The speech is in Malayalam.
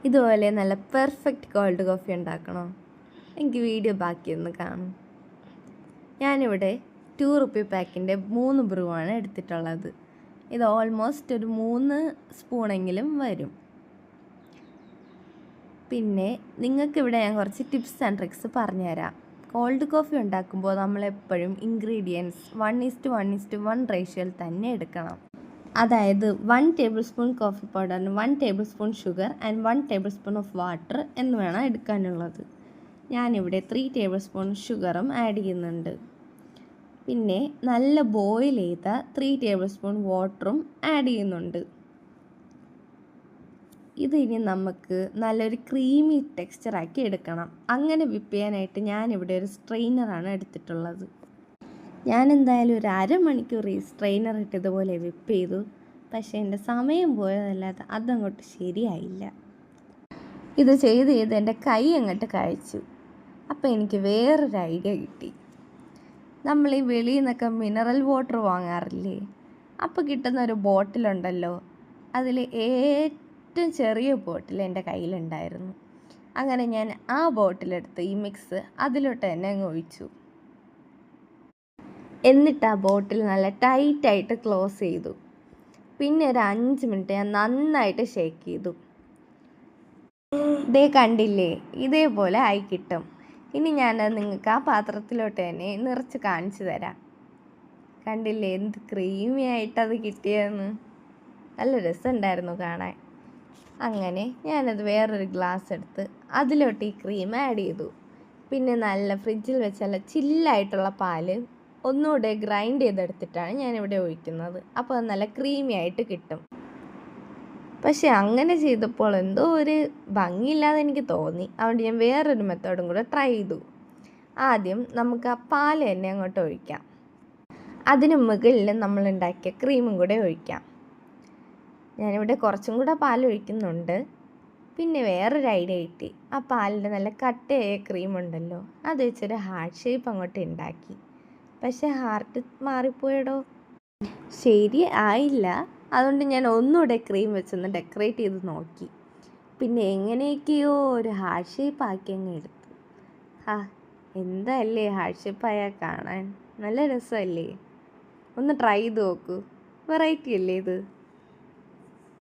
ഇതുപോലെ നല്ല പെർഫെക്റ്റ് കോൾഡ് കോഫി ഉണ്ടാക്കണോ? എനിക്ക് വീഡിയോ ബാക്കിയൊന്ന് കാണും. ഞാനിവിടെ 2 റുപ്പി പാക്കിൻ്റെ 3 ബ്രൂവാണ് എടുത്തിട്ടുള്ളത്. ഇത് ഓൾമോസ്റ്റ് ഒരു 3 സ്പൂണെങ്കിലും വരും. പിന്നെ നിങ്ങൾക്കിവിടെ ഞാൻ കുറച്ച് ടിപ്സ് ആൻഡ് ട്രിക്സ് പറഞ്ഞുതരാം. കോൾഡ് കോഫി ഉണ്ടാക്കുമ്പോൾ നമ്മളെപ്പോഴും ഇൻഗ്രീഡിയൻസ് 1:1:1 റേഷ്യോയിൽ തന്നെ എടുക്കണം. അതായത് 1 ടേബിൾ സ്പൂൺ കോഫി പൗഡറിന് 1 tablespoon sugar and 1 tablespoon of water എന്ന് വേണം എടുക്കാനുള്ളത്. ഞാനിവിടെ 3 ടേബിൾ സ്പൂൺ ഷുഗറും ആഡ് ചെയ്യുന്നുണ്ട്. പിന്നെ നല്ല ബോയിൽ ചെയ്ത 3 ടേബിൾ സ്പൂൺ വാട്ടറും ആഡ് ചെയ്യുന്നുണ്ട്. ഇതിനി നമുക്ക് നല്ലൊരു ക്രീമി ടെക്സ്ചറാക്കി എടുക്കണം. അങ്ങനെ വിപ്പ് ചെയ്യാനായിട്ട് ഞാനിവിടെ ഒരു സ്ട്രെയിനറാണ് എടുത്തിട്ടുള്ളത്. ഞാൻ എന്തായാലും ഒരു അരമണിക്കൂർ ഈ സ്ട്രെയിനർ ഇട്ട് ഇതുപോലെ വിപ്പ് ചെയ്തു. പക്ഷേ എൻ്റെ സമയം പോയതല്ലാതെ അതങ്ങോട്ട് ശരിയായില്ല. ഇത് ചെയ്ത് എൻ്റെ കൈ അങ്ങോട്ട് കഴിച്ചു. അപ്പോൾ എനിക്ക് വേറൊരു ഐഡിയ കിട്ടി. നമ്മൾ ഈ വെളിയിൽ നിന്നൊക്കെ മിനറൽ വാട്ടർ വാങ്ങാറില്ലേ? അപ്പോൾ കിട്ടുന്ന ഒരു ബോട്ടിലുണ്ടല്ലോ, അതിൽ ഏറ്റവും ചെറിയ ബോട്ടിൽ എൻ്റെ കയ്യിലുണ്ടായിരുന്നു. അങ്ങനെ ഞാൻ ആ ബോട്ടിലെടുത്ത് ഈ മിക്സ് അതിലോട്ട് തന്നെ അങ്ങ് ഒഴിച്ചു. എന്നിട്ട് ആ ബോട്ടിൽ നല്ല ടൈറ്റായിട്ട് ക്ലോസ് ചെയ്തു. പിന്നെ ഒരു 5 മിനിറ്റ് ഞാൻ നന്നായിട്ട് ഷേക്ക് ചെയ്തു. ഇതേ കണ്ടില്ലേ, ഇതേപോലെ ആയി കിട്ടും. ഇനി ഞാനത് നിങ്ങൾക്ക് ആ പാത്രത്തിലോട്ട് തന്നെ നിറച്ച് കാണിച്ചു തരാം. കണ്ടില്ലേ എന്ത് ക്രീമി ആയിട്ടത് കിട്ടിയതെന്ന്? നല്ല രസമുണ്ടായിരുന്നു കാണാൻ. അങ്ങനെ ഞാനത് വേറൊരു ഗ്ലാസ് എടുത്ത് അതിലോട്ട് ഈ ക്രീം ആഡ് ചെയ്തു. പിന്നെ നല്ല ഫ്രിഡ്ജിൽ വെച്ചുള്ള ചില്ലായിട്ടുള്ള പാല് ഒന്നുകൂടെ ഗ്രൈൻഡ് ചെയ്തെടുത്തിട്ടാണ് ഞാനിവിടെ ഒഴിക്കുന്നത്. അപ്പോൾ അത് നല്ല ക്രീമി ആയിട്ട് കിട്ടും. പക്ഷെ അങ്ങനെ ചെയ്തപ്പോൾ എന്തോ ഒരു ഭംഗിയില്ലാതെ എനിക്ക് തോന്നി. അതുകൊണ്ട് ഞാൻ വേറൊരു മെത്തേഡും കൂടെ ട്രൈ ചെയ്തു. ആദ്യം നമുക്ക് ആ പാല് തന്നെ അങ്ങോട്ട് ഒഴിക്കാം. അതിന് മുകളിൽ നമ്മൾ ഉണ്ടാക്കിയ ക്രീമും കൂടെ ഒഴിക്കാം. ഞാനിവിടെ കുറച്ചും കൂടെ പാൽ ഒഴിക്കുന്നുണ്ട്. പിന്നെ വേറൊരു ഐഡിയ കിട്ടി. ആ പാലിൻ്റെ നല്ല കട്ടയായ ക്രീം ഉണ്ടല്ലോ, അത് വെച്ചൊരു ഹാർട്ട് ഷേപ്പ് അങ്ങോട്ട് ഉണ്ടാക്കി. പക്ഷേ ഹാർട്ട് മാറിപ്പോയടോ, ശരി ആയില്ല. അതുകൊണ്ട് ഞാൻ ഒന്നുകൂടെ ക്രീം വെച്ചൊന്ന് ഡെക്കറേറ്റ് ചെയ്ത് നോക്കി. പിന്നെ എങ്ങനെയൊക്കെയോ ഒരു ഹാർട്ട് ഷേപ്പ് ആക്കി അങ്ങ് എടുത്തു. എന്തല്ലേ ഹാർട്ട് ഷേപ്പായാൽ കാണാൻ നല്ല രസമല്ലേ? ഒന്ന് ട്രൈ ചെയ്ത് നോക്കൂ. വെറൈറ്റി അല്ലേ ഇത്?